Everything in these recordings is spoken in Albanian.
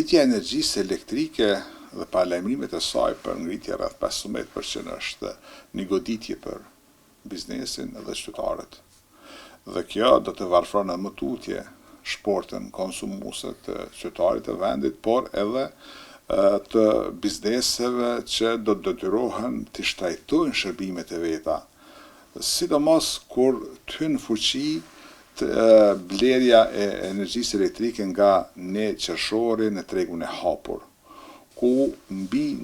Ngritja e energjisë elektrike dhe paralajmërimet e saj për ngritje rreth 15% është një goditje për biznesin dhe qytetarët. Dhe kjo do të varfron në më tutje shportën konsumuese të qytetarit të vendit, por edhe të bizneseve që do të detyrohen të shtrajtojnë shërbimet e veta, sidomos kur të hynë në fuqi blerja e energjisë elektrike nga ne qershori në tregun e hapur, ku mbi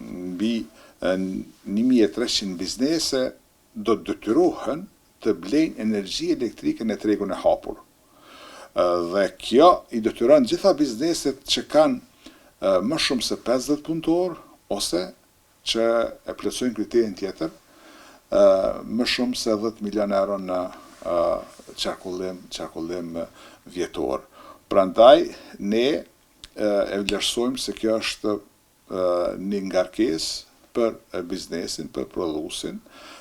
1300 biznese do të detyrohen të blejnë energji elektrike në tregun e hapur. Dhe kjo i detyron gjitha bizneset që kanë më shumë se 50 punëtor, ose që e plotësojnë kriterin tjetër, më shumë se 10 milion euro në qarkullim vjetor. Prandaj, ne e vlerësojmë se kjo është një ngarkesë për biznesin, për prodhuesin,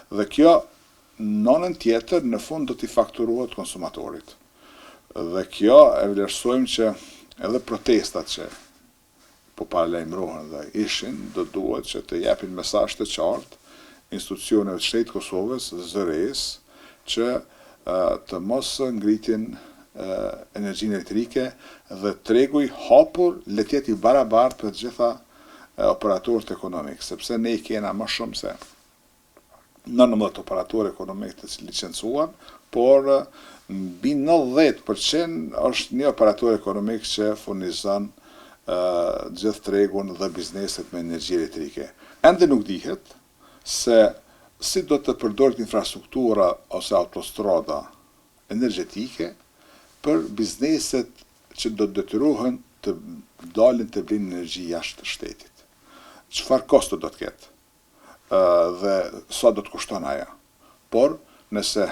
dhe kjo në anën tjetër në fund do t'i fakturohet konsumatorit. Dhe kjo e vlerësojmë që edhe protestat që po paralajmërohen dhe ishin, do duhet që të japin mesazh të qartë institucioneve të shtetit Kosovës, zëres, që të mos ngritin energjinë elektrike dhe tregu i hapur le të jetë i barabartë për gjitha operatorët ekonomik, sepse ne i kena më shumë se 19 operatorë ekonomik të licencuar, por mbi 90% është një operator ekonomik që furnizon gjithë tregun dhe bizneset me energji elektrike. Ende nuk dihet se si do të përdoret infrastruktura ose autostrada energjetike për bizneset që do të detyrohen të dalin të blejnë energji jashtë shtetit. Çfarë kosto do të ketë dhe sa do të kushton ajo. Por nëse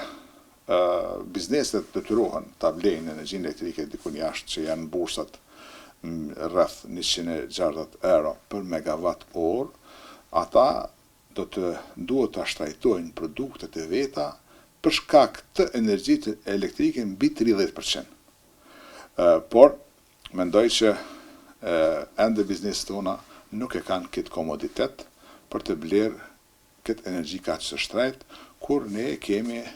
bizneset detyrohen ta blejnë energjinë elektrike dikun jashtë, që janë bursat rreth 160 euro për megawatt orë, ata duhet ta shtrajtojnë produktet e veta për shkak të energjisë elektrike mbi 30%. Por mendoj që ende bizneset tona nuk e kanë këtë komoditet për të blerë këtë energji kaq të shtrejt, kur ne kemi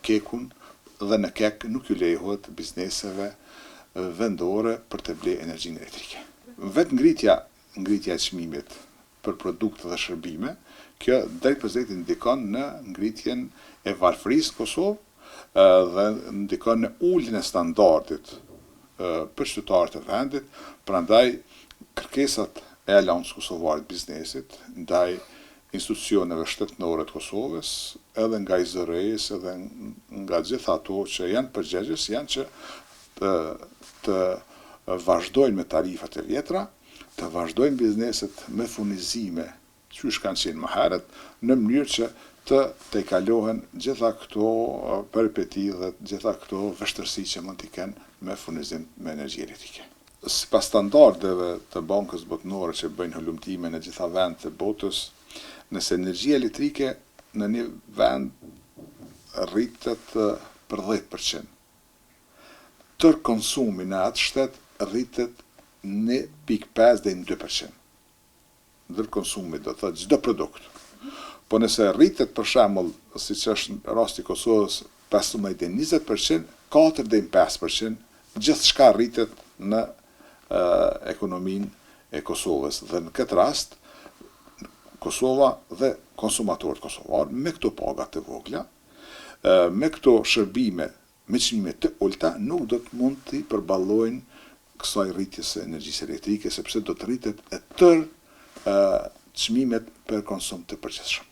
kekun dhe në kek nuk ju lejohet bizneseve vendore për të blerë energjinë elektrike. Vetë ngritja e çmimit për produkte dhe shërbime, kjo drejt për drejt ndikon në ngritjen e varfërisë në Kosovë dhe ndikon në uljen e standardit për qytetarët e vendit. Prandaj kërkesat e Aleancës Kosovare të Biznesit ndaj institucioneve shtetërore të Kosovës, edhe nga IZRE-s, edhe nga gjitha ato që janë përgjegjës, janë që të vazhdojnë me tarifat e vjetra, të vazhdojnë bizneset me furnizime qysh kanë qenë më herët, në mënyrë që të i kalohen gjitha këto peripeti dhe gjitha këto vështërsi që mund t'i kenë me furnizim me energji elektrike. Sipas standardeve të Bankës Botërore që bëjnë hulumtime në gjitha vend të botës, nëse energjia elektrike në një vend rritet për 10%, tër konsumi në atë shtet rritet 1.5 deri në 2%. Ndër konsumi do të thotë çdo produkt. Po nëse rritet për shembull, siç është rasti i Kosovës, 15 deri në 20%, 4 deri në 5%, gjithçka rritet në ekonominë e Kosovës. Dhe në këtë rast Kosova dhe konsumatorët kosovarë me këto paga të vogla, me këto shërbime me çmime të ulta, nuk do të mund të përballojnë kësaj rritjes së energjisë elektrike, sepse do të rritet e tërë çmimet për konsum të përgjithshëm.